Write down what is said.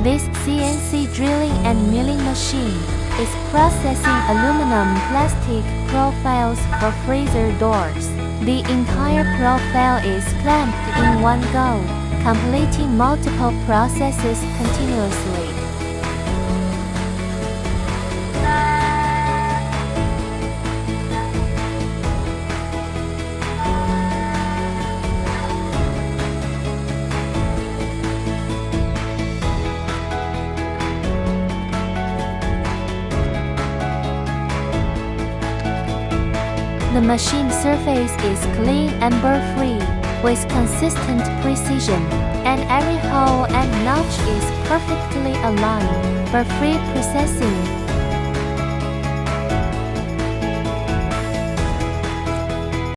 This CNC drilling and milling machine is processing aluminum plastic profiles for freezer doors. The entire profile is clamped in one go, completing multiple processes continuously. The machine surface is clean and burr-free, with consistent precision, and every hole and notch is perfectly aligned for free processing.